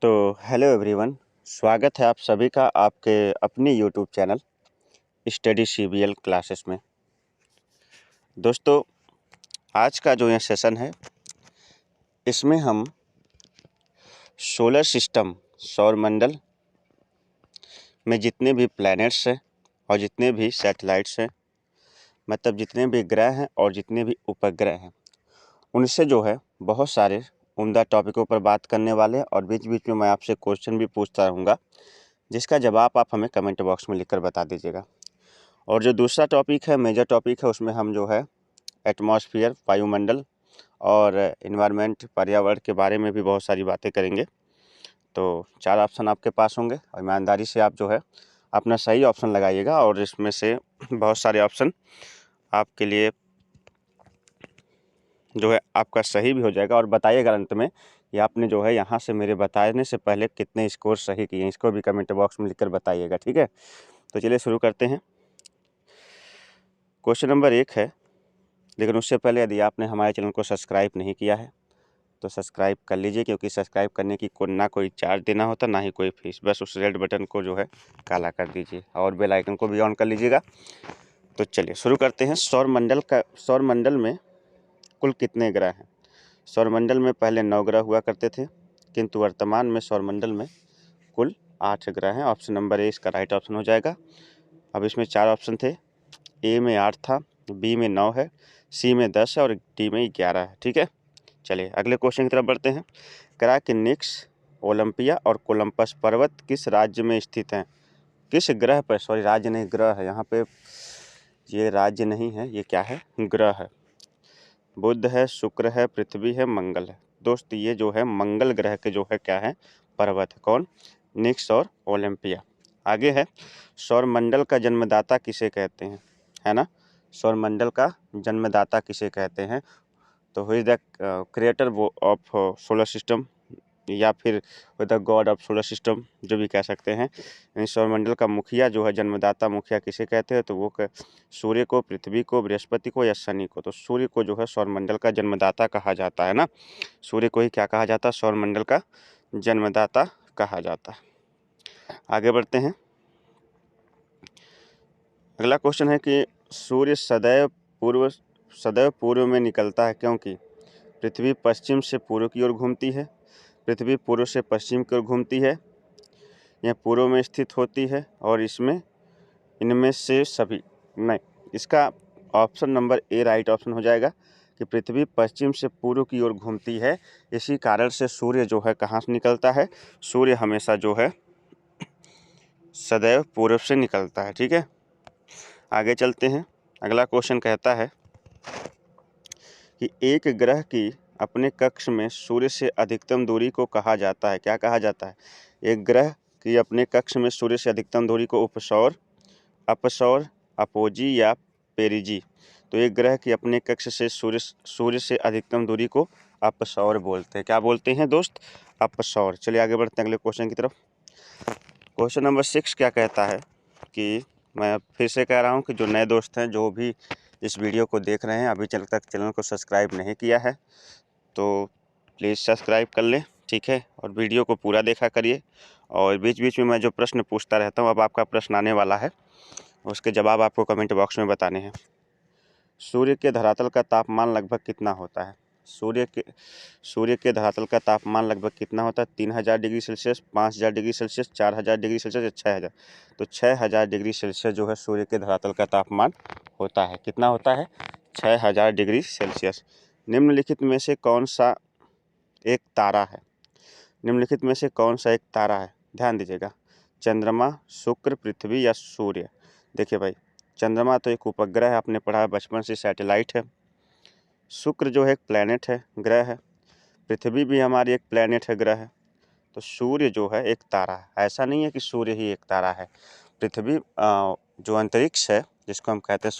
तो hello everyone, स्वागत है आप सभी का आपके अपने YouTube channel study CBL classes में। दोस्तों, आज का जो यह सेशन है इसमें हम सोलर सिस्टम सौरमंडल में जितने भी प्लैनेट्स हैं और जितने भी सैटेलाइट्स हैं, मतलब जितने भी ग्रह हैं और जितने भी उपग्रह हैं, उनसे जो है बहुत सारे उम्दा टॉपिकों पर बात करने वाले हैं और बीच बीच में मैं आपसे क्वेश्चन भी पूछता रहूँगा, जिसका जवाब आप हमें कमेंट बॉक्स में लिखकर बता दीजिएगा। और जो दूसरा टॉपिक है, मेजर टॉपिक है, उसमें हम जो है एटमॉस्फेयर, वायुमंडल और इन्वायरमेंट, पर्यावरण के बारे में भी बहुत सारी बातें करेंगे। तो 4 ऑप्शन आपके पास होंगे और ईमानदारी से आप जो है अपना सही ऑप्शन लगाइएगा और इसमें से बहुत सारे ऑप्शन आपके लिए जो है आपका सही भी हो जाएगा। और बताइएगा अंत में कि आपने जो है यहाँ से मेरे बताने से पहले कितने स्कोर सही किए हैं, इसको भी कमेंट बॉक्स में लिखकर बताइएगा, ठीक है। तो चलिए शुरू करते हैं। क्वेश्चन नंबर 1 है, लेकिन उससे पहले यदि आपने हमारे चैनल को सब्सक्राइब नहीं किया है तो सब्सक्राइब कर लीजिए, क्योंकि सब्सक्राइब करने की ना कोई चार्ज देना होता, ना ही कोई फीस। बस उस रेड बटन को जो है काला कर दीजिए और बेल आइकन को भी ऑन कर लीजिएगा। तो चलिए शुरू करते हैं। सौरमंडल में कुल कितने ग्रह हैं? सौरमंडल में पहले 9 ग्रह हुआ करते थे, किंतु वर्तमान में सौरमंडल में कुल 8 ग्रह हैं। ऑप्शन नंबर ए इसका राइट ऑप्शन हो जाएगा। अब इसमें 4 ऑप्शन थे, ए में 8 था, बी में 9 है, सी में 10 है और डी में 11 है, ठीक है। चलिए अगले क्वेश्चन की तरफ बढ़ते हैं। क्राकिनिक्स, ओलंपिया और कोलंबस पर्वत किस राज्य में स्थित हैं? किस ग्रह पर, सॉरी राज्य नहीं ग्रह है यहाँ पे, ये राज्य नहीं है, ये क्या है, ग्रह है। बुध है, शुक्र है, पृथ्वी है, मंगल है। दोस्त ये जो है मंगल ग्रह के जो है क्या है, पर्वत है। कौन? निक्स और ओलंपिया। आगे है, सौरमंडल का जन्मदाता किसे कहते हैं, है ना। सौरमंडल का जन्मदाता किसे कहते हैं? तो who is the creator of solar system, या फिर the God of solar system, जो भी कह सकते हैं। यानी सौरमंडल का मुखिया जो है, जन्मदाता मुखिया किसे कहते हैं? तो वो सूर्य को, पृथ्वी को, बृहस्पति को या शनि को। तो सूर्य को जो है सौरमंडल का जन्मदाता कहा जाता है ना। सूर्य को ही क्या कहा जाता है, सौरमंडल का जन्मदाता कहा जाता है। आगे बढ़ते हैं। अगला क्वेश्चन है कि सूर्य सदैव पूर्व में निकलता है क्योंकि पृथ्वी पश्चिम से पूर्व की ओर घूमती है, पृथ्वी पूर्व से पश्चिम की ओर घूमती है, यह पूर्व में स्थित होती है, और इनमें से सभी नहीं। इसका option number A right option हो जाएगा कि पृथ्वी पश्चिम से पूर्व की ओर घूमती है, इसी कारण से सूर्य जो है कहाँ से निकलता है? सूर्य हमेशा जो है सदैव पूर्व से निकलता है, ठीक है। आगे चलते हैं। अगला क्वेश्चन कहता है कि एक ग्रह की अपने कक्ष में सूर्य से अधिकतम दूरी को कहा जाता है, क्या कहा जाता है? एक ग्रह की अपने कक्ष में सूर्य से अधिकतम दूरी को उपसौर, अपसौर, अपोजी या पेरिजी। तो एक ग्रह की अपने कक्ष से सूर्य से अधिकतम दूरी को अपसौर बोलते हैं। क्या बोलते हैं दोस्त? अपसौर। चलिए आगे बढ़ते हैं अगले क्वेश्चन की तरफ। क्वेश्चन नंबर 6 क्या कहता है कि, मैं फिर से कह रहा हूँ कि जो नए दोस्त हैं, जो भी इस वीडियो को देख रहे हैं, अभी तक चैनल को सब्सक्राइब नहीं किया है तो प्लीज़ सब्सक्राइब कर लें, ठीक है। और वीडियो को पूरा देखा करिए। और बीच बीच में मैं जो प्रश्न पूछता रहता हूँ, अब आपका प्रश्न आने वाला है, उसके जवाब आपको कमेंट बॉक्स में बताने हैं। सूर्य के धरातल का तापमान लगभग कितना होता है? सूर्य के धरातल का तापमान लगभग कितना होता है? 3000 degree Celsius, 5000 degree Celsius, 4000 degree Celsius या 6000? तो 6000 डिग्री सेल्सियस जो है सूर्य के धरातल का तापमान होता है। कितना होता है? 6000 डिग्री सेल्सियस। निम्नलिखित में से कौन सा एक तारा है? निम्नलिखित में से कौन सा एक तारा है? ध्यान दीजिएगा। चंद्रमा, शुक्र, पृथ्वी या सूर्य? देखिए भाई, चंद्रमा तो एक उपग्रह है, आपने पढ़ा है बचपन से, सैटेलाइट है। शुक्र जो है एक प्लैनेट है, ग्रह है। पृथ्वी भी हमारी एक प्लैनेट है, ग्रह है। तो सूर्य जो है एक तारा है। ऐसा नहीं है कि सूर्य ही एक तारा है। पृथ्वी जो अंतरिक्ष है, जिसको हम कहते हैं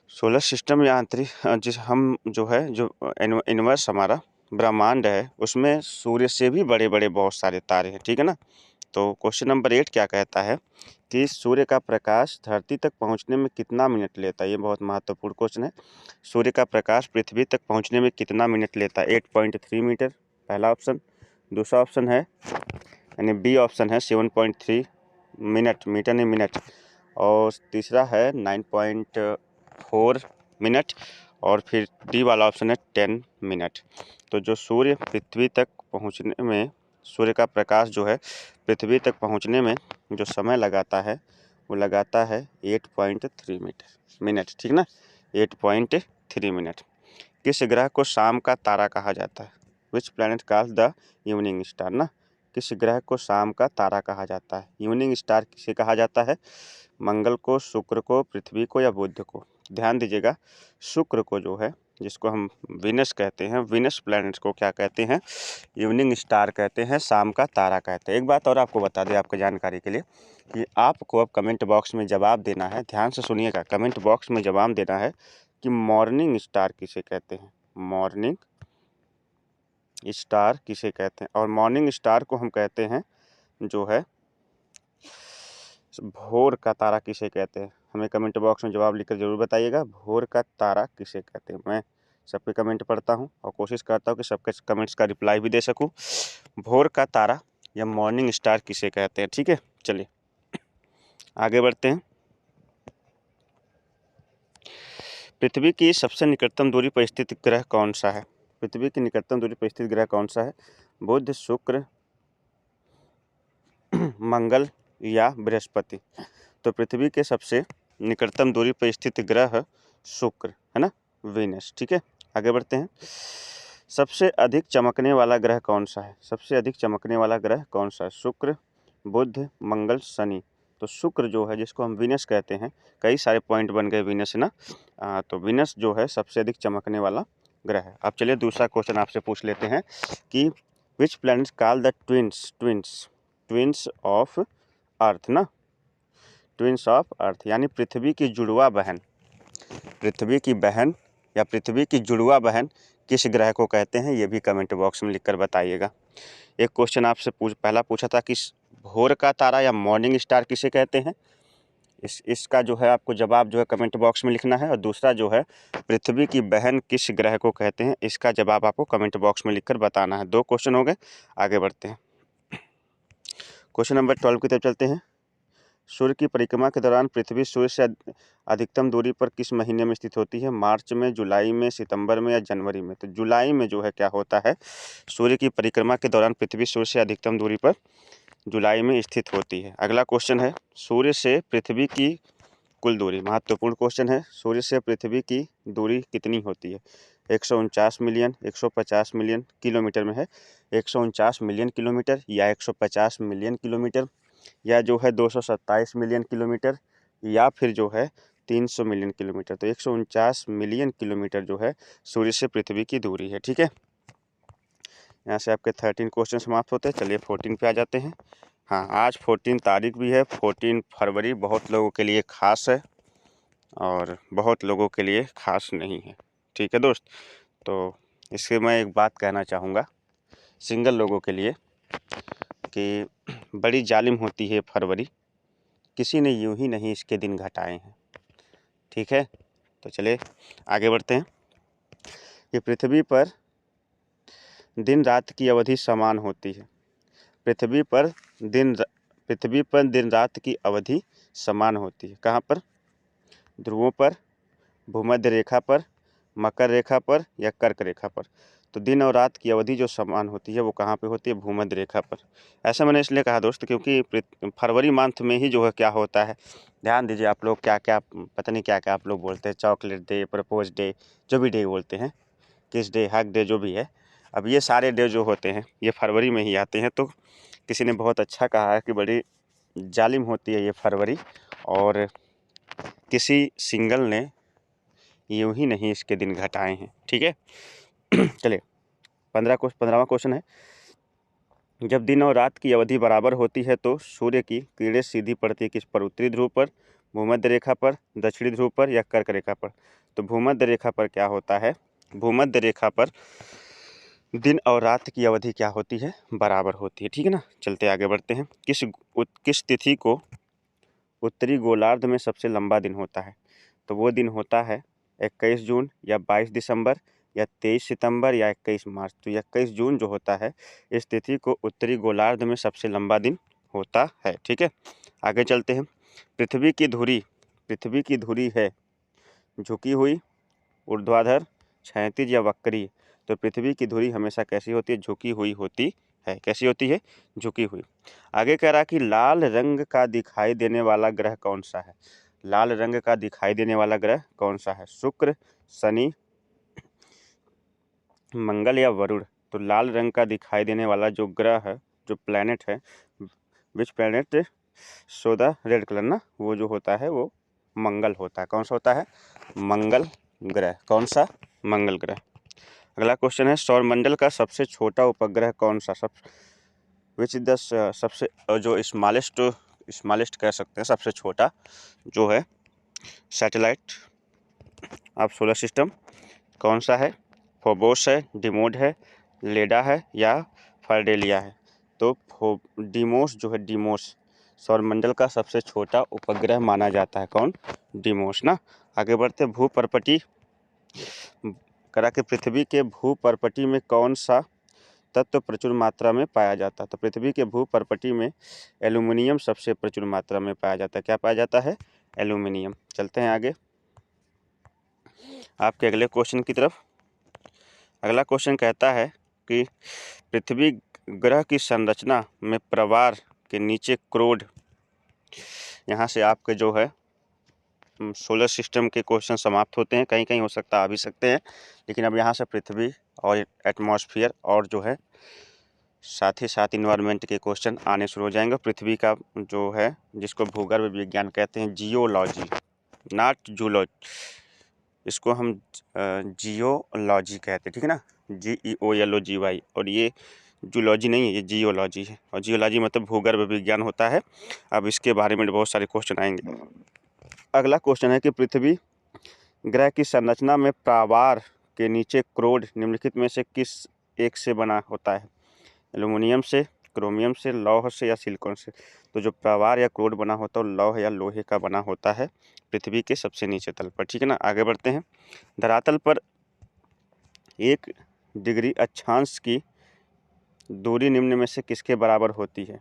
सोलर सिस्टम या अंतरिक्ष, जिस हम जो है जो यूनिवर्स हमारा ब्रह्मांड है, उसमें सूर्य से भी बड़े बड़े बहुत सारे तारे हैं, ठीक है ना। तो क्वेश्चन नंबर 8 क्या कहता है कि सूर्य का प्रकाश धरती तक पहुंचने में कितना मिनट लेता है? ये बहुत महत्वपूर्ण क्वेश्चन है। सूर्य का प्रकाश पृथ्वी तक पहुंचने में कितना मिनट लेता है? 8.3 मीटर, पहला ऑप्शन। दूसरा ऑप्शन है यानी बी ऑप्शन है 7.3 मिनट, मीटर नहीं मिनट, और तीसरा है 9.4 मिनट, और फिर डी वाला ऑप्शन है 10 मिनट। तो जो सूर्य पृथ्वी तक पहुंचने में, सूर्य का प्रकाश जो है पृथ्वी तक पहुंचने में जो समय लगाता है वो लगाता है 8.3 मिनट, ठीक ना, 8.3 मिनट। किस ग्रह को शाम का तारा कहा जाता है? Which planet called the evening star ना, किस ग्रह को शाम का तारा कहा जाता है? इवनिंग स्टार किसे कहा जाता है? मंगल को, शुक्र को, पृथ्वी को या बुध को? ध्यान दीजिएगा, शुक्र को जो है, जिसको हम वीनस कहते हैं, वीनस प्लैनेट्स को क्या कहते हैं? इवनिंग स्टार कहते हैं, शाम का तारा कहते हैं। एक बात और आपको बता दें आपकी जानकारी के लिए कि आपको अब कमेंट बॉक्स में जवाब देना है, ध्यान से सुनिएगा, कमेंट बॉक्स में जवाब देना है कि मॉर्निंग स्टार किसे कहते हैं? मॉर्निंग स्टार किसे कहते हैं? और मॉर्निंग स्टार को हम कहते हैं जो है भोर का तारा किसे कहते हैं? हमें कमेंट बॉक्स में जवाब लिखकर जरूर बताइएगा, भोर का तारा किसे कहते हैं। मैं सबके कमेंट पढ़ता हूं और कोशिश करता हूं कि सबके कमेंट्स का रिप्लाई भी दे सकूं। भोर का तारा या मॉर्निंग स्टार किसे कहते हैं? ठीक है, चलिए आगे बढ़ते हैं। पृथ्वी की सबसे निकटतम दूरी पर स्थित ग्रह कौन सा है? पृथ्वी की निकटतम दूरी पर स्थित ग्रह कौन सा है? बुध, शुक्र, मंगल या बृहस्पति? तो पृथ्वी के सबसे निकटतम दूरी पर स्थित ग्रह शुक्र है ना, वीनस। ठीक है, आगे बढ़ते हैं। सबसे अधिक चमकने वाला ग्रह कौन सा है? सबसे अधिक चमकने वाला ग्रह कौन सा है? शुक्र, बुध, मंगल, शनि? तो शुक्र जो है, जिसको हम वीनस कहते हैं, कई सारे पॉइंट बन गए वीनस है ना, तो वीनस जो है सबसे अधिक चमकने वाला ग्रह है। अब चलिए दूसरा क्वेश्चन आपसे पूछ लेते हैं कि which planet called the twins of earth ना, ट्विंस ऑफ अर्थ यानी पृथ्वी की जुड़वा बहन, पृथ्वी की बहन या पृथ्वी की जुड़वा बहन किस ग्रह को कहते हैं? ये भी कमेंट बॉक्स में लिखकर बताइएगा। एक क्वेश्चन आपसे पहला पूछा था कि भोर का तारा या मॉर्निंग स्टार किसे कहते हैं, इसका जो है आपको जवाब जो है कमेंट बॉक्स में लिखना है। और दूसरा जो है पृथ्वी की बहन किस ग्रह को कहते हैं, इसका जवाब आपको कमेंट बॉक्स में लिखकर बताना है। 2 क्वेश्चन हो गए, आगे बढ़ते हैं। क्वेश्चन नंबर 12 की तरफ चलते हैं। सूर्य की परिक्रमा के दौरान पृथ्वी सूर्य से अधिकतम दूरी पर किस महीने में स्थित होती है? मार्च में, जुलाई में, सितंबर में या जनवरी में? तो जुलाई में जो है क्या होता है, सूर्य की परिक्रमा के दौरान पृथ्वी सूर्य से अधिकतम दूरी पर जुलाई में स्थित होती है। अगला क्वेश्चन है, सूर्य से पृथ्वी की कुल दूरी, महत्वपूर्ण क्वेश्चन है, सूर्य से पृथ्वी की दूरी कितनी होती है? 149 मिलियन, 150 मिलियन किलोमीटर में है, 149 मिलियन किलोमीटर या 150 मिलियन किलोमीटर या जो है 227 मिलियन किलोमीटर या फिर जो है 300 मिलियन किलोमीटर? तो 149 मिलियन किलोमीटर जो है सूर्य से पृथ्वी की दूरी है। ठीक है, यहाँ से आपके 13 क्वेश्चन समाप्त होते हैं। चलिए 14 पे आ जाते हैं। हाँ, आज 14 तारीख भी है, 14 फरवरी बहुत लोगों के लिए खास है और बहुत लोगों के लिए खास नहीं है। ठीक है दोस्त, तो इससे मैं एक बात कहना चाहूँगा सिंगल लोगों के लिए कि बड़ी जालिम होती है फरवरी, किसी ने यूं ही नहीं इसके दिन घटाए हैं। ठीक है, तो चलिए आगे बढ़ते हैं। कि पृथ्वी पर दिन रात की अवधि समान होती है, पृथ्वी पर दिन रात की अवधि समान होती है। कहाँ पर? ध्रुवों पर, भूमध्य रेखा पर, मकर रेखा पर या कर्क रेखा पर? तो दिन और रात की अवधि जो समान होती है वो कहाँ पे होती है? भूमध्य रेखा पर। ऐसा मैंने इसलिए कहा दोस्त क्योंकि फरवरी मंथ में ही जो है क्या होता है, ध्यान दीजिए आप लोग, क्या क्या पता नहीं क्या क्या आप लोग बोलते हैं, चॉकलेट डे, प्रपोज डे, जो भी डे बोलते हैं, किस डे, हक डे, जो भी है, अब ये सारे डे जो होते हैं ये फरवरी में ही आते हैं। तो किसी ने बहुत अच्छा कहा है कि बड़ी जालिम होती है ये फरवरी, और किसी सिंगल ने यूं ही नहीं इसके दिन घटाए हैं। ठीक है, चलिए 15वां क्वेश्चन है, जब दिन और रात की अवधि बराबर होती है तो सूर्य की किरणें सीधी पड़ती है किस पर? उत्तरी ध्रुव पर, भूमध्य रेखा पर, दक्षिणी ध्रुव पर या कर्क रेखा पर? तो भूमध्य रेखा पर क्या होता है, भूमध्य रेखा पर दिन और रात की अवधि क्या होती है? बराबर होती है। ठीक है ना, चलते आगे बढ़ते हैं। किस तिथि को उत्तरी गोलार्ध में सबसे लंबा दिन होता है? तो वो दिन होता है 21 जून या 22 दिसंबर या 23 सितंबर या 21 मार्च। तो 21 जून जो होता है इस तिथि को उत्तरी गोलार्ध में सबसे लंबा दिन होता है। ठीक है, आगे चलते हैं। पृथ्वी की धुरी है झुकी हुई, ऊर्ध्वाधर, क्षैतिज या वक्री। तो पृथ्वी की धुरी हमेशा कैसी होती है? झुकी हुई होती है। कैसी होती है? झुकी हुई। आगे कह रहा कि लाल रंग का दिखाई देने वाला ग्रह कौन सा है? लाल रंग का दिखाई देने वाला ग्रह कौन सा है? शुक्र, शनि, मंगल या वरुण। तो लाल रंग का दिखाई देने वाला जो ग्रह है, जो प्लैनेट है, which planet show the red colour ना, वो जो होता है वो मंगल होता है। कौन सा होता है? मंगल ग्रह। कौन सा? मंगल ग्रह। अगला क्वेश्चन है सौरमंडल का सबसे छोटा उपग्रह कौन सा? विच इज द सबसे जो स्मॉलेस्ट कह सकते हैं, सबसे छोटा जो है सैटेलाइट ऑफ सोलर सिस्टम कौन सा है? फोबोस है, डिमोड है, लेडा है या फार्डेलिया है। तो डिमोस जो है, डिमोस सौरमंडल का सबसे छोटा उपग्रह माना जाता है। कौन? डिमोस ना। आगे बढ़ते भूपर्पटी करा के पृथ्वी के भूपर्पटी में कौन सा तत्व प्रचुर मात्रा में पाया जाता है? तो पृथ्वी के भूपर्पटी में एल्यूमिनियम सबसे प्रचुर मात्रा में पाया जाता है। क्या पाया जाता है? एल्यूमिनियम। चलते हैं आगे आपके अगले क्वेश्चन की तरफ। अगला क्वेश्चन कहता है कि पृथ्वी ग्रह की संरचना में प्रवार के नीचे क्रोड, यहाँ से आपके जो है सोलर सिस्टम के क्वेश्चन समाप्त होते हैं। कहीं कहीं हो सकता आ भी सकते हैं, लेकिन अब यहाँ से पृथ्वी और एटमॉस्फेयर और जो है साथ ही साथ इन्वायरमेंट के क्वेश्चन आने शुरू हो जाएंगे। पृथ्वी का जो है, जिसको भूगर्भ विज्ञान कहते हैं, जियोलॉजी, नॉट जूलॉजी, इसको हम जियोलॉजी कहते हैं। ठीक है ना, GEOLOGY। और ये जूलॉजी नहीं है, ये जियोलॉजी है। और जियोलॉजी मतलब भूगर्भ विज्ञान होता है। अब इसके बारे में बहुत सारे क्वेश्चन आएंगे। अगला क्वेश्चन है कि पृथ्वी ग्रह की संरचना में प्रावार के नीचे क्रोड निम्नलिखित में से किस एक से बना होता है? एल्यूमिनियम से, क्रोमियम से, लौह से या सिलिकॉन से। तो जो प्रावार या क्रोड बना होता है वो लौह या लोहे का बना होता है पृथ्वी के सबसे नीचे तल पर। ठीक है ना, आगे बढ़ते हैं। धरातल पर 1 डिग्री अक्षांश की दूरी निम्न में से किसके बराबर होती है?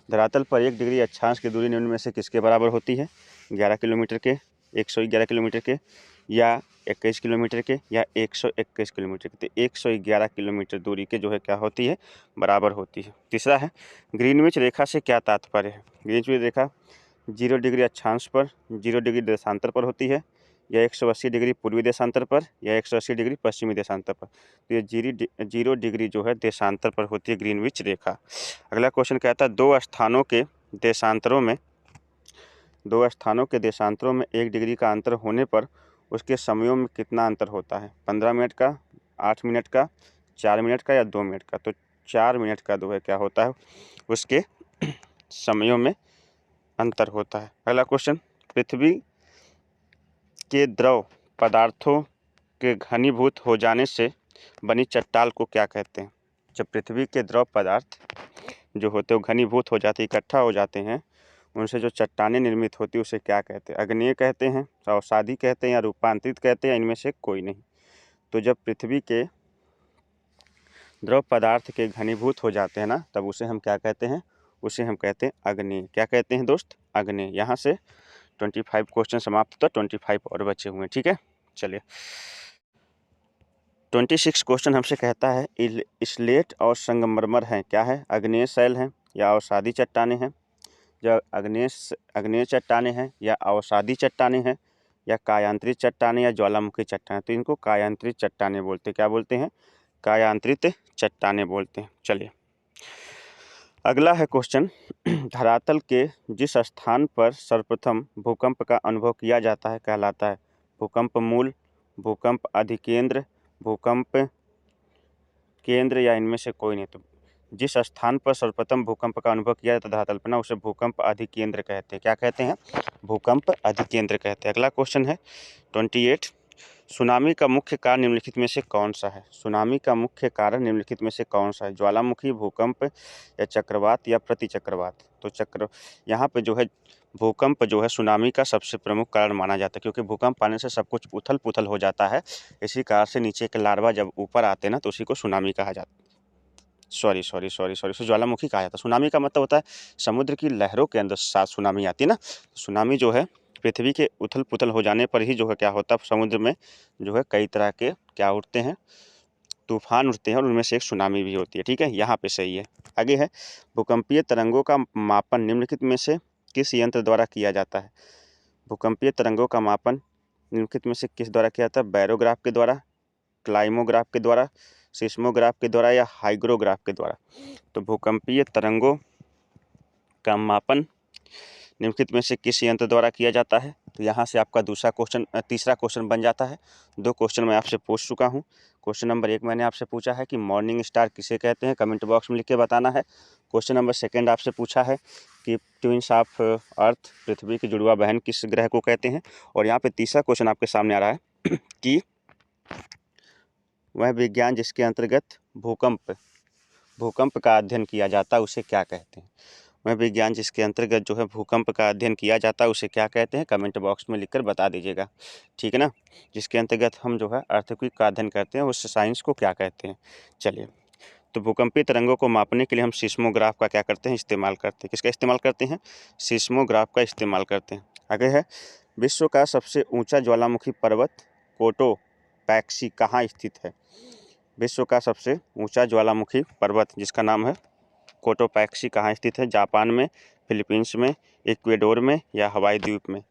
धरातल पर 1 डिग्री अक्षांश की दूरी निम्न में से किसके बराबर होती है? 11 किलोमीटर के, 111 किलोमीटर के, या 21 किलोमीटर के, या 121 किलोमीटर के। तो 111 किलोमीटर दूरी के जो है क्या होती है? बराबर होती है। तीसरा है ग्रीनविच रेखा से क्या तात्पर्य है? ग्रीनविच रेखा 0 डिग्री अक्षांश पर, 0 डिग्री देशांतर पर होती है, या 180 डिग्री पूर्वी देशांतर पर, या 180 डिग्री पश्चिमी देशांतर पर। तो ये 0 डिग्री जो है देशांतर पर होती है ग्रीनविच रेखा। अगला क्वेश्चन कहता है दो स्थानों के देशांतरों में 1 डिग्री का अंतर होने पर उसके समयों में कितना अंतर होता है? 15 मिनट का, 8 मिनट का, 4 मिनट का या 2 मिनट का। तो 4 मिनट का जो है क्या होता है? उसके समयों में अंतर होता है। अगला क्वेश्चन, पृथ्वी के द्रव पदार्थों के घनीभूत हो जाने से बनी चट्टान को क्या कहते हैं? जब पृथ्वी के द्रव पदार्थ जो होते हैं घनीभूत हो जाते, इकट्ठा हो जाते हैं, उनसे जो चट्टानें निर्मित होती है उसे क्या कहते हैं? अग्नेय कहते हैं, अवसादी कहते हैं, या रूपांतरित कहते हैं, इनमें से कोई नहीं। तो जब पृथ्वी के द्रव पदार्थ के घनीभूत हो जाते हैं ना, तब उसे हम क्या कहते हैं? उसे हम कहते हैं अग्नेय। क्या कहते हैं दोस्त? अग्नेय। यहाँ से 25 क्वेश्चन समाप्त होता, 25 और बचे हुए हैं। ठीक है, चलिए 26 क्वेश्चन हमसे कहता है स्लेट और संगमरमर हैं, क्या है? अग्नेय शैल हैं या अवसादी चट्टानें हैं? जब अग्नेय चट्टानें हैं या अवसादी चट्टानें हैं, या कायांतरित चट्टानें या ज्वालामुखी चट्टानें। तो इनको कायांतरित चट्टानें बोलते हैं। क्या बोलते हैं? कायांतरित चट्टानें बोलते हैं। चलिए अगला है क्वेश्चन, धरातल के जिस स्थान पर सर्वप्रथम भूकंप का अनुभव किया जाता है कहलाता है भूकंप मूल, भूकंप अधिकेंद्र, भूकंप केंद्र, या इनमें से कोई नहीं। तो जिस स्थान पर सर्वप्रथम भूकंप का अनुभव किया जाता है धरातल पर ना, उसे भूकंप अधिकेंद्र कहते हैं। क्या कहते हैं? भूकंप अधिकेंद्र कहते हैं। अगला क्वेश्चन है 28, सुनामी का मुख्य कारण निम्नलिखित में से कौन सा है? सुनामी का मुख्य कारण निम्नलिखित में से कौन सा है? ज्वालामुखी, भूकंप, या चक्रवात, या प्रतिचक्रवात। तो यहाँ पे जो है भूकंप जो है सुनामी का सबसे प्रमुख कारण माना जाता है, क्योंकि भूकंप आने से सब कुछ उथल पुथल हो जाता है। इसी कारण से नीचे के लार्वा जब ऊपर आते हैं ना तो उसी को सुनामी कहा जाता है। सॉरी, ज्वालामुखी कहा जाता है। सुनामी का मतलब होता है समुद्र की लहरों के अंदर साथ सुनामी आती है ना। सुनामी जो है पृथ्वी के उथल पुथल हो जाने पर ही जो है क्या होता है, समुद्र में जो है कई तरह के क्या उठते हैं, तूफान उठते हैं, और उनमें से एक सुनामी भी होती है। ठीक है, यहाँ पे सही है। आगे है, भूकंपीय तरंगों का मापन निम्नलिखित में से किस यंत्र द्वारा किया जाता है। भूकंपीय तरंगों का मापन निम्नलिखित में से किस द्वारा किया जाता है। बैरोग्राफ के द्वारा, क्लाइमोग्राफ के द्वारा, सिस्मोग्राफ के द्वारा या हाइग्रोग्राफ के द्वारा। तो भूकंपीय तरंगों का मापन निम्नलिखित में से किस यंत्र द्वारा किया जाता है। तो यहाँ से आपका तीसरा क्वेश्चन बन जाता है। 2 क्वेश्चन मैं आपसे पूछ चुका हूँ। क्वेश्चन नंबर 1 मैंने आपसे पूछा है कि मॉर्निंग स्टार किसे कहते हैं, कमेंट बॉक्स में लिख के बताना है। क्वेश्चन नंबर 2 आपसे पूछा है कि ट्विन्स ऑफ अर्थ, पृथ्वी की जुड़वा बहन किस ग्रह को कहते हैं। और यहाँ पे तीसरा क्वेश्चन आपके सामने आ रहा है कि वह विज्ञान जिसके अंतर्गत भूकंप का अध्ययन किया जाता है उसे क्या कहते हैं। वह विज्ञान जिसके अंतर्गत जो है भूकंप का अध्ययन किया जाता है उसे क्या कहते हैं, कमेंट बॉक्स में लिखकर बता दीजिएगा। ठीक है ना, जिसके अंतर्गत हम जो है अर्थक्वेक का अध्ययन करते हैं उस साइंस को क्या कहते हैं। चलिए, तो भूकंपीय तरंगों को मापने के लिए हम सिस्मोग्राफ का क्या करते हैं, इस्तेमाल करते हैं। किसका इस्तेमाल करते हैं, सिस्मोग्राफ का इस्तेमाल करते हैं। आगे है, विश्व का सबसे ऊंचा ज्वालामुखी पर्वत कोटोपैक्सी कहाँ स्थित है। विश्व का सबसे ऊंचा ज्वालामुखी पर्वत जिसका नाम है कोटोपैक्सी कहाँ स्थित है। जापान में, फिलीपींस में, इक्वेडोर में या हवाई द्वीप में।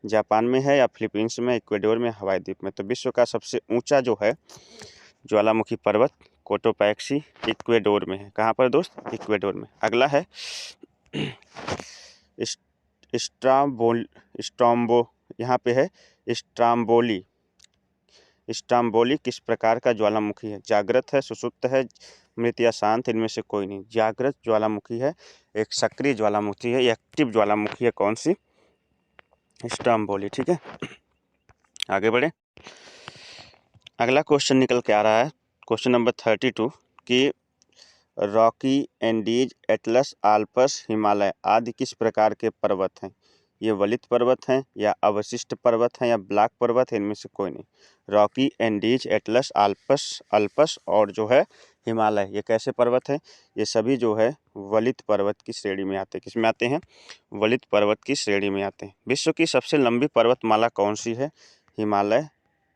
जापान में है या फिलीपींस में, इक्वेडोर में, हवाई द्वीप में। तो विश्व का सबसे ऊंचा जो है ज्वालामुखी पर्वत कोटोपैक्सी इक्वेडोर में है। कहाँ पर दोस्त, इक्वेडोर में। अगला है स्ट्राम्बो, यहाँ पे है स्ट्राम्बोली किस प्रकार का ज्वालामुखी है। जागृत है, सुषुप्त है, मृत या शांत, इनमें से कोई नहीं। जागृत ज्वालामुखी है, एक सक्रिय ज्वालामुखी है, एक्टिव ज्वालामुखी है। कौन सी, स्ट्राम्बोली। ठीक है, आगे बढ़े। अगला क्वेश्चन निकल के आ रहा है, क्वेश्चन नंबर 32 कि Rocky, Andes, Atlas, Alps, Himalaya आदि किस प्रकार के पर्वत हैं। ये वलित पर्वत हैं या अवशिष्ट पर्वत हैं या ब्लॉक पर्वत है, इनमें से कोई नहीं। रॉकी, एंडीज, एटलस, आल्प्स और जो है हिमालय, ये कैसे पर्वत हैं, ये सभी जो है वलित पर्वत की श्रेणी में आते हैं। किस में आते हैं, वलित पर्वत की श्रेणी में आते हैं। विश्व की सबसे लंबी पर्वतमाला कौन सी है, हिमालय,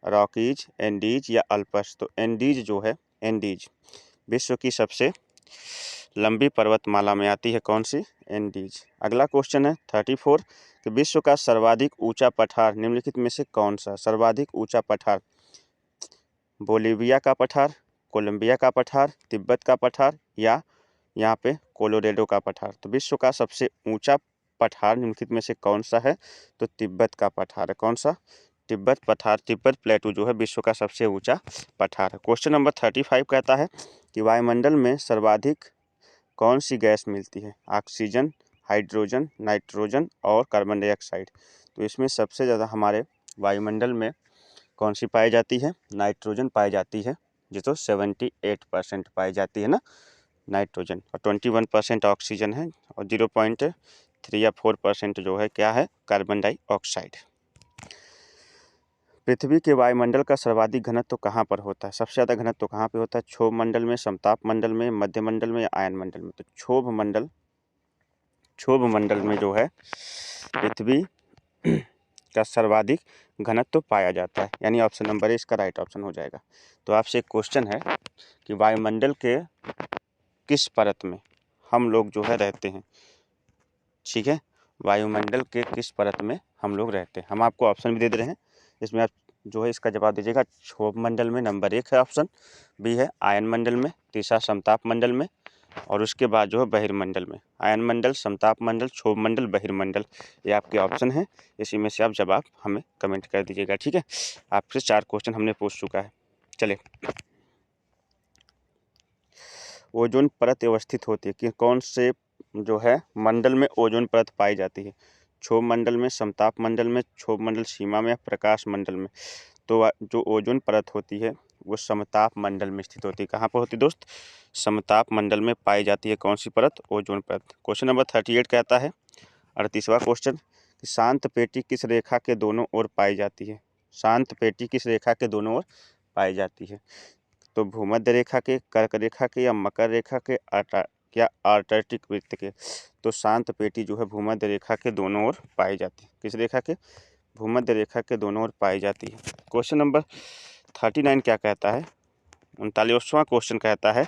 रॉकीज, एंडीज या अल्प्स। तो एंडीज विश्व की सबसे लंबी पर्वतमाला में आती है। कौन सी, एंडीज। अगला क्वेश्चन है 34 कि विश्व का सर्वाधिक ऊंचा पठार निम्नलिखित में से कौन सा। सर्वाधिक ऊंचा पठार, बोलिविया का पठार, कोलंबिया का पठार, तिब्बत का पठार या यहाँ पे कोलोराडो का पठार। तो विश्व का सबसे ऊंचा पठार निम्नलिखित में से कौन सा है, तो तिब्बत का पठार है। कौन सा, तिब्बत पठार, तिब्बत प्लेटू जो है विश्व का सबसे ऊंचा पठार है। क्वेश्चन नंबर 35 कहता है कि वायुमंडल में सर्वाधिक कौन सी गैस मिलती है। ऑक्सीजन, हाइड्रोजन, नाइट्रोजन और कार्बन डाइऑक्साइड। तो इसमें सबसे ज़्यादा हमारे वायुमंडल में कौन सी पाई जाती है, नाइट्रोजन पाई जाती है, जो तो 78% पाई जाती है ना नाइट्रोजन, और 21% ऑक्सीजन है और 0.3 या 4% जो है क्या है, कार्बन डाइऑक्साइड। पृथ्वी के वायुमंडल का सर्वाधिक घनत्व कहाँ पर होता है, सबसे ज़्यादा घनत्व कहाँ पे होता है। क्षोभ मंडल में, समताप मंडल में, मध्य मंडल में या आयन मंडल में। तो क्षोभ मंडल में जो है पृथ्वी का सर्वाधिक घनत्व पाया जाता है, यानी ऑप्शन नंबर ए इसका राइट ऑप्शन हो जाएगा। तो आपसे एक क्वेश्चन है कि वायुमंडल के किस परत में हम लोग जो है रहते हैं। ठीक है, वायुमंडल के किस परत में हम लोग रहते हैं। हम आपको ऑप्शन भी दे रहे हैं, इसमें आप जो है इसका जवाब दीजिएगा। क्षोभ मंडल में नंबर 1 है ऑप्शन, बी है आयन मंडल में, तीसरा समताप मंडल में और उसके बाद जो है बहिर्मंडल में। आयन मंडल, समताप मंडल, क्षोभ मंडल, बहिर्मंडल, ये आपके ऑप्शन हैं। इसी में से आप जवाब हमें कमेंट कर दीजिएगा। ठीक है, आपसे 4 क्वेश्चन हमने पूछ चुका है। चलिए, ओजोन परत अवस्थित होती है कि कौन से जो है मंडल में ओजोन परत पाई जाती है। क्षोभ मंडल में, समताप मंडल में, क्षोभ मंडल सीमा में, प्रकाश मंडल में। तो जो ओजोन परत होती है वो समताप मंडल में स्थित होती है। कहाँ पर होती है दोस्त, समताप मंडल में पाई जाती है। कौन सी परत, ओजोन परत। क्वेश्चन नंबर 38 कहता है, 38वां क्वेश्चन कि शांत पेटी किस रेखा के दोनों ओर पाई जाती है? शांत पेटी किस रेखा के दोनों ओर पाई जाती है? तो भूमध्य रेखा के, कर्क रेखा के, या मकर रेखा के, या आर्कटिक वृत्त के? तो शांत पेटी जो है भूमध्य रेखा के दोनों ओर पाई जाती है। किस रेखा के? भूमध्य रेखा के दोनों ओर पाई जाती है। क्वेश्चन नंबर 39 क्या कहता है? 39वां क्वेश्चन कहता है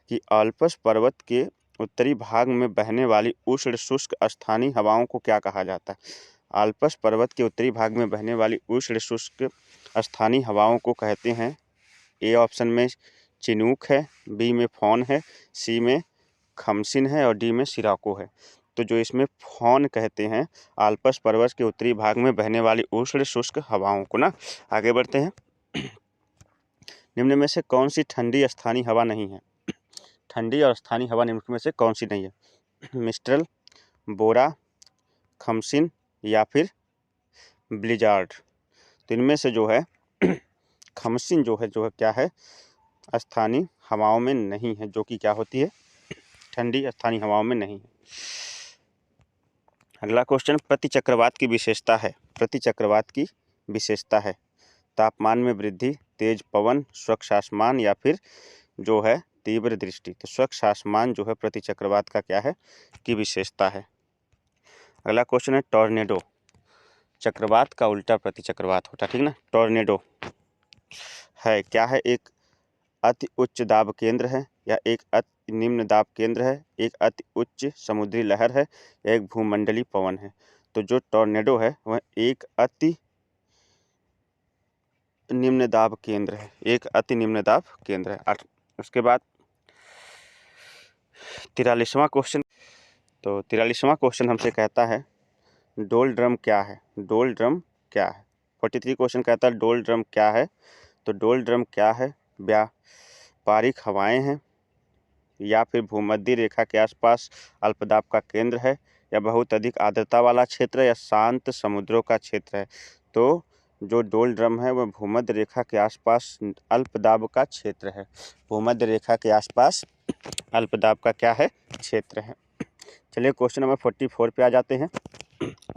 कि आल्प्स पर्वत के उत्तरी भाग में बहने वाली उष्ण शुष्क स्थानीय हवाओं को क्या कहा जाता है? आल्प्स पर्वत के उत्तरी भाग में बहने वाली उष्ण शुष्क स्थानीय हवाओं को कहते हैं, ए ऑप्शन में चिनूक है, बी में फॉन है, सी में खमसिन है और डी में सिराको है। तो जो इसमें फॉन कहते हैं आल्प्स पर्वत के उत्तरी भाग में बहने वाली उष्ण शुष्क हवाओं को ना। आगे बढ़ते हैं। निम्न में से कौन सी ठंडी स्थानीय हवा नहीं है? ठंडी और स्थानीय हवा निम्न में से कौन सी नहीं है? मिस्ट्रल, बोरा, खमसिन या फिर ब्लिजार्ड? तो इनमें से जो है खमसिन जो है क्या है, स्थानीय हवाओं में नहीं है, जो कि क्या होती है, ठंडी स्थानीय हवाओं में नहीं है। अगला क्वेश्चन प्रतिचक्रवात की विशेषता है। प्रतिचक्रवात की विशेषता है तापमान में वृद्धि, तेज पवन, स्वच्छ आसमान या फिर जो है तीव्र दृष्टि। तो स्वच्छ आसमान जो है प्रतिचक्रवात का क्या है की विशेषता है। अगला क्वेश्चन है टॉर्नेडो। चक्रवात का उल्टा प्रतिचक्रवात होता है, ठीक ना। टॉर्नेडो है क्या है? एक अति उच्च दाब केंद्र है, या एक अति निम्न दाब केंद्र है, एक अति उच्च समुद्री लहर है, या एक भूमंडलीय पवन है। तो जो टॉर्नेडो है वह एक अति निम्न दाब केंद्र है, एक अति निम्न दाब केंद्र है। उसके बाद 43वां क्वेश्चन। तो 43वां क्वेश्चन हमसे कहता है डोल ड्रम क्या है? डोल ड्रम क्या है? 43 क्वेश्चन कहता है डोल ड्रम क्या है? तो डोल ड्रम क्या है? व्यापारिक हवाएं हैं, या फिर भूमध्य रेखा के आसपास अल्पदाब का केंद्र है, या बहुत अधिक आर्द्रता वाला क्षेत्र है, या शांत समुद्रों का क्षेत्र है। तो जो डोल ड्रम है वह भूमध्य रेखा के आसपास अल्पदाब का क्षेत्र है। भूमध्य रेखा के आसपास अल्पदाब का क्या है? क्षेत्र है। चलिए क्वेश्चन नंबर 44 पे आ जाते हैं,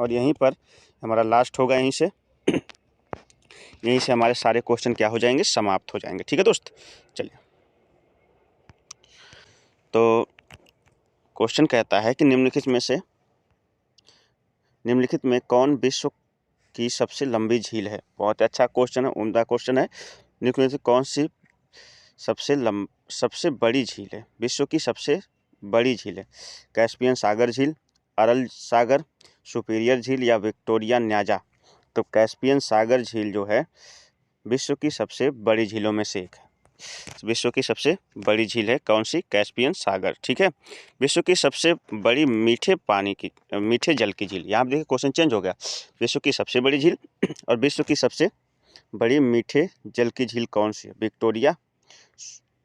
और यहीं पर हमारा लास्ट होगा। यहीं से हमारे सारे क्वेश्चन क्या हो जाएंगे? समाप्त हो जाएंगे। ठीक है दोस्त, चलिए। तो क्वेश्चन कहता है कि निम्नलिखित में कौन विश्व की सबसे लंबी झील है? बहुत अच्छा क्वेश्चन है, उम्दा क्वेश्चन है। निम्नलिखित में से कौन सी सबसे बड़ी झील है? विश्व की सबसे बड़ी झील है कैस्पियन सागर झील, अरल सागर, सुपीरियर झील या विक्टोरिया न्याजा? तो कैस्पियन सागर झील जो है विश्व की सबसे बड़ी झीलों में से एक है। विश्व की सबसे बड़ी झील है कौन सी? कैस्पियन सागर। ठीक है। विश्व की सबसे बड़ी मीठे जल की झील, यहाँ देखिए क्वेश्चन चेंज हो गया। विश्व की सबसे बड़ी झील और विश्व की सबसे बड़ी मीठे जल की झील कौन सी है? विक्टोरिया,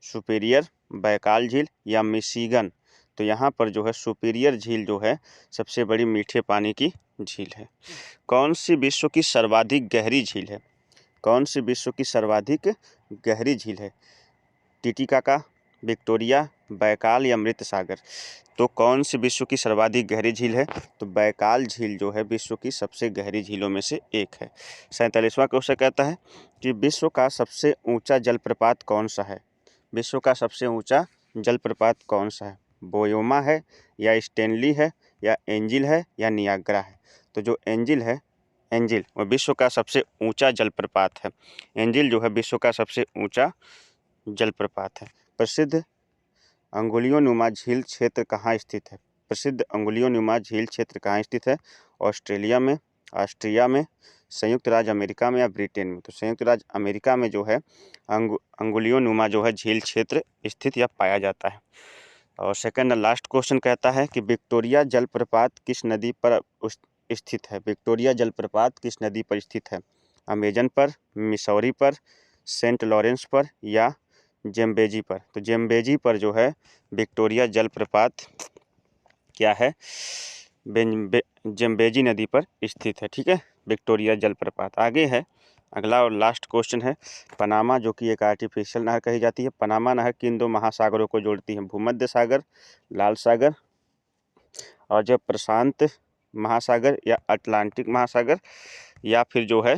सुपीरियर, बैकाल झील या मिशिगन? तो यहाँ पर जो है सुपीरियर झील जो है सबसे बड़ी मीठे पानी की झील है। कौन सी विश्व की सर्वाधिक गहरी झील है? कौन सी विश्व की सर्वाधिक गहरी झील है? टिटिकाका, विक्टोरिया, बैकाल या मृत सागर? तो कौन सी विश्व की सर्वाधिक गहरी झील है? तो बैकाल झील जो है विश्व की सबसे गहरी झीलों में से एक है। 47वां क्वेश्चन कहता है कि विश्व का सबसे ऊंचा जलप्रपात कौन सा है? विश्व का सबसे ऊंचा जलप्रपात कौन सा है? बोयोमा है, या स्टेनली है, या एंजिल है, या नियाग्रा है? तो जो एंजिल वह विश्व का सबसे ऊंचा जलप्रपात है। एंजिल जो है विश्व का सबसे ऊंचा जलप्रपात है। प्रसिद्ध अंगुलियों नुमा झील क्षेत्र कहाँ स्थित है? प्रसिद्ध अंगुलियों नुमा झील क्षेत्र कहाँ स्थित है? ऑस्ट्रेलिया में, ऑस्ट्रिया में, संयुक्त राज्य अमेरिका में या ब्रिटेन में? तो संयुक्त राज्य अमेरिका में जो है अंगुलियों नुमा जो है झील क्षेत्र स्थित या पाया जाता है। और सेकंड लास्ट क्वेश्चन कहता है कि विक्टोरिया जलप्रपात किस नदी पर स्थित है? विक्टोरिया जलप्रपात किस नदी पर स्थित है? अमेजन पर, मिसौरी पर, सेंट लॉरेंस पर या जेम्बेजी पर? तो जेम्बेजी पर जो है विक्टोरिया जलप्रपात क्या है? जेम्बेजी नदी पर स्थित है। ठीक है, विक्टोरिया जलप्रपात। आगे है अगला और लास्ट क्वेश्चन है पनामा, जो कि एक आर्टिफिशियल नहर कही जाती है। पनामा नहर किन दो महासागरों को जोड़ती है? भूमध्य सागर, लाल सागर और जब प्रशांत महासागर या अटलांटिक महासागर या फिर जो है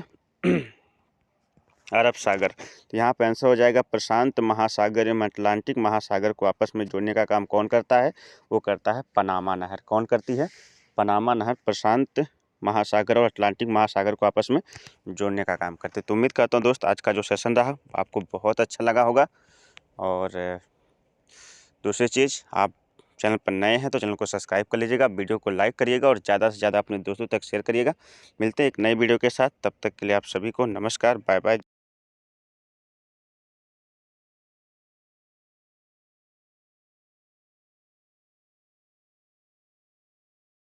अरब सागर। तो यहाँ पे आंसर हो जाएगा प्रशांत महासागर एवं अटलांटिक महासागर को आपस में जोड़ने का काम कौन करता है? वो करता है पनामा नहर। कौन करती है? पनामा नहर प्रशांत महासागर और अटलांटिक महासागर को आपस में जोड़ने का काम करते। तो उम्मीद करता हूँ दोस्त आज का जो सेशन रहा आपको बहुत अच्छा लगा होगा। और दूसरी चीज़, आप चैनल पर नए हैं तो चैनल को सब्सक्राइब कर लीजिएगा, वीडियो को लाइक करिएगा और ज़्यादा से ज़्यादा अपने दोस्तों तक शेयर करिएगा। मिलते हैं एक नए वीडियो के साथ, तब तक के लिए आप सभी को नमस्कार, बाय बाय।